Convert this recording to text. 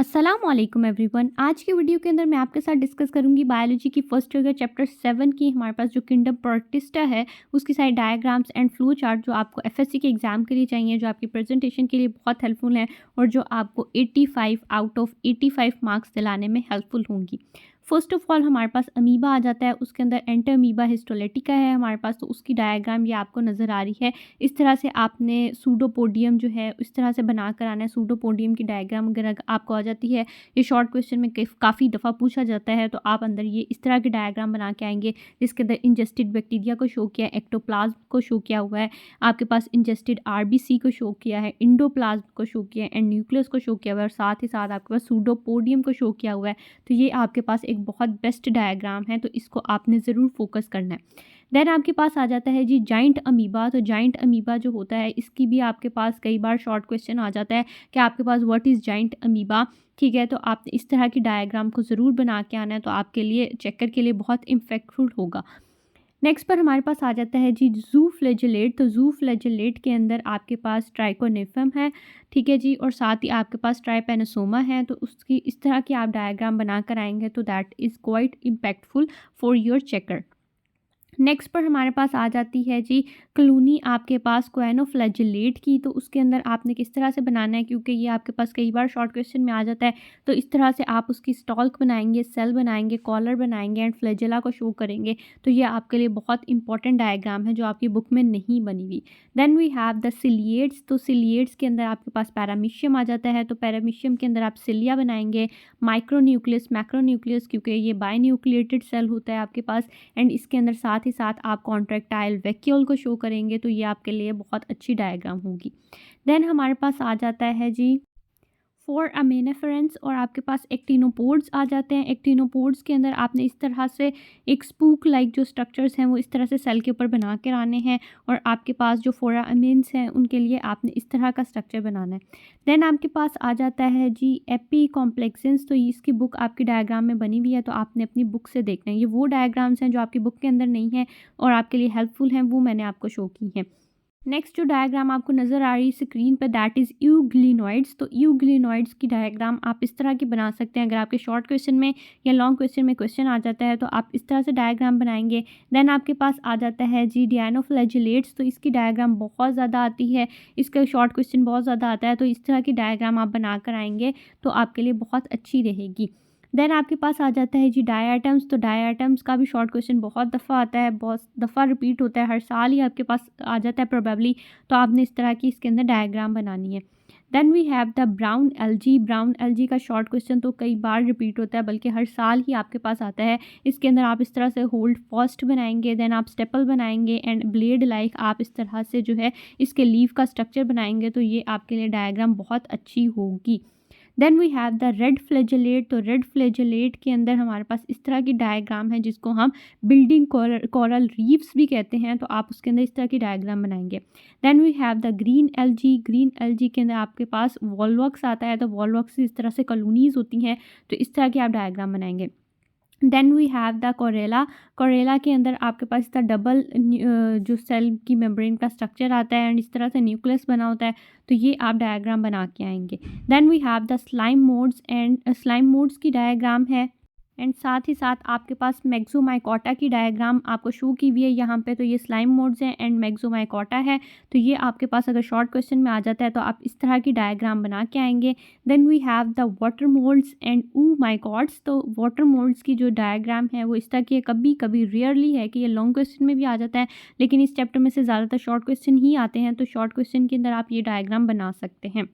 अस्सलामुअलैकुम एवरीवन। आज की वीडियो के अंदर मैं आपके साथ डिस्कस करूंगी बायोलॉजी की फर्स्ट ईयर चैप्टर 7 की हमारे पास जो किंगडम प्रोटिस्टा है उसकी सारी डायग्राम्स एंड फ्लो चार्ट जो आपको एफएससी के एग्जाम के लिए चाहिए, जो आपकी प्रेजेंटेशन के लिए बहुत हेल्पफुल है और जो आपको 85 आउट ऑफ 85 मार्क्स दिलाने में हेल्पफुल होंगी। फर्स्ट ऑफ ऑल हमारे पास अमीबा आ जाता है, उसके अंदर एंटर अमीबा हिस्टोलेटिका है हमारे पास, तो उसकी डायग्राम ये आपको नज़र आ रही है। इस तरह से आपने सूडोपोडियम जो है इस तरह से बना कर आना है। सूडोपोडियम की डायग्राम अगर आपको आ जाती है, ये शॉर्ट क्वेश्चन में काफ़ी दफ़ा पूछा जाता है, तो आप अंदर ये इस तरह की डायग्राम बना के आएंगे जिसके अंदर इंजेस्टेड बैक्टीरिया को शो किया है, एक्टोप्लाज्म को शो किया हुआ है, आपके पास इंजेस्टेड आरबीसी को शो किया है, इंडोप्लाज्म को शो किया है एंड न्यूक्लियस को शो किया हुआ है, और साथ ही साथ आपके पास सूडोपोडियम को शो किया हुआ है। तो ये आपके पास एक बहुत बेस्ट डायग्राम है, तो इसको आपने ज़रूर फोकस करना है। देन आपके पास आ जाता है जी जाइंट अमीबा। तो जाइंट अमीबा जो होता है इसकी भी आपके पास कई बार शॉर्ट क्वेश्चन आ जाता है कि आपके पास व्हाट इज़ जाइंट अमीबा। ठीक है, तो आप इस तरह की डायग्राम को ज़रूर बना के आना है, तो आपके लिए चेकर के लिए बहुत इम्पैक्टफुल होगा। नेक्स्ट पर हमारे पास आ जाता है जी जू फ्लैजेलेट। तो जू फ्लैजेलेट के अंदर आपके पास ट्राइकोनेफम है, ठीक है जी, और साथ ही आपके पास ट्राइपेनोसोमा है। तो उसकी इस तरह की आप डायग्राम बना कर आएंगे तो that is quite impactful for your checker. Next पर हमारे पास आ जाती है जी क्लूनी आपके पास कोएनोफ्लैजेलेट की। तो उसके अंदर आपने किस तरह से बनाना है, क्योंकि ये आपके पास कई बार शॉर्ट क्वेश्चन में आ जाता है, तो इस तरह से आप उसकी स्टॉल्क बनाएंगे, सेल बनाएंगे, कॉलर बनाएंगे एंड फ्लैजेला को शो करेंगे। तो ये आपके लिए बहुत इंपॉर्टेंट डायग्राम है जो आपकी बुक में नहीं बनी हुई। Then we have the ciliates. तो सिलिएट्स के अंदर आपके पास पैरामीशियम आ जाता है, तो पैरामीशियम के अंदर आप सिलिया बनाएंगे, माइक्रोन्यूक्लियस, मैक्रोन्यूक्लियस, क्योंकि ये बायन्यूक्लिएटेड सेल होता है आपके पास, एंड इसके अंदर साथ ही साथ आप कॉन्ट्रैक्टाइल वैक्यूल को शो करेंगे। तो ये आपके लिए बहुत अच्छी डायग्राम होगी। देन हमारे पास आ जाता है जी फॉर अमेनेफरेंस, और आपके पास एक्टिनोपोड्स आ जाते हैं। एक्टिनोपोड्स के अंदर आपने इस तरह से एक स्पूक लाइक जो स्ट्रक्चर्स हैं वो इस तरह से सेल के ऊपर बना के आने हैं, और आपके पास जो फोरा अमीन्स हैं उनके लिए आपने इस तरह का स्ट्रक्चर बनाना है। देन आपके पास आ जाता है जी एपी कॉम्प्लेक्सेंस। तो इसकी बुक आपकी डायग्राम में बनी हुई है, तो आपने अपनी बुक से देखना है। ये वो डायग्राम्स हैं जो आपकी बुक के अंदर नहीं है और आपके लिए हेल्पफुल हैं, वो मैंने आपको शो की हैं। नेक्स्ट जो डायग्राम आपको नज़र आ रही है स्क्रीन पर दैट इज़ यूग्लिनॉइड्स। तो यूग्लिनॉइड्स की डायग्राम आप इस तरह की बना सकते हैं। अगर आपके शॉर्ट क्वेश्चन में या लॉन्ग क्वेश्चन में क्वेश्चन आ जाता है तो आप इस तरह से डायग्राम बनाएंगे। देन आपके पास आ जाता है जी डियानोफ्लैजिलेट्स। तो इसकी डायग्राम बहुत ज़्यादा आती है, इसका शॉर्ट क्वेश्चन बहुत ज़्यादा आता है, तो इस तरह की डायग्राम आप बना कर आएंगे तो आपके लिए बहुत अच्छी रहेगी। देन आपके पास आ जाता है जी डायटम्स। तो डायटम्स का भी शॉर्ट क्वेश्चन बहुत दफ़ा आता है, बहुत दफ़ा रिपीट होता है, हर साल ही आपके पास आ जाता है प्रोबेबली। तो आपने इस तरह की इसके अंदर डायग्राम बनानी है। Then we have the brown algae. Brown algae का शॉर्ट क्वेश्चन तो कई बार रिपीट होता है, बल्कि हर साल ही आपके पास आता है। इसके अंदर आप इस तरह से होल्ड फर्स्ट बनाएंगे, देन आप स्टेपल बनाएंगे एंड ब्लेड लाइक आप इस तरह से जो है इसके लीव का स्ट्रक्चर बनाएंगे। तो ये आपके लिए डायग्राम बहुत अच्छी होगी। Then we have the red flagellate. तो रेड फ्लैजेलेट के अंदर हमारे पास इस तरह की डायग्राम है जिसको हम बिल्डिंग कोरल रीफ्स भी कहते हैं, तो आप उसके अंदर इस तरह की डायग्राम बनाएंगे। Then we have the green algae. Green algae के अंदर आपके पास वॉलवॉक्स आता है, तो वॉलवॉक्स इस तरह से कॉलोनीज होती हैं, तो इस तरह की आप डायग्राम बनाएंगे। देन वी हैव द कोरेला। कोरेला के अंदर आपके पास इसका डबल जो सेल की मेम्ब्रेन का स्ट्रक्चर आता है एंड इस तरह से न्यूक्लियस बना होता है, तो ये आप डायग्राम बना के आएंगे। Then we have the slime moulds, and slime moulds की डायग्राम है, एंड साथ ही साथ आपके पास मैक्सोमाइकोटा की डायग्राम आपको शो की हुई है यहाँ पे। तो ये स्लाइम मोड्स हैं एंड मैक्सोमाइकोटा है, तो ये आपके पास अगर शॉर्ट क्वेश्चन में आ जाता है तो आप इस तरह की डायग्राम बना के आएंगे। Then we have the water molds and mycots. तो वाटर मोल्ड्स की जो डायग्राम है वो इस तरह की है, कभी कभी रेयरली है कि ये लॉन्ग क्वेश्चन में भी आ जाता है, लेकिन इस चैप्टर में से ज़्यादातर शॉर्ट क्वेश्चन ही आते हैं, तो शॉर्ट क्वेश्चन के अंदर आप ये डायग्राम बना सकते हैं।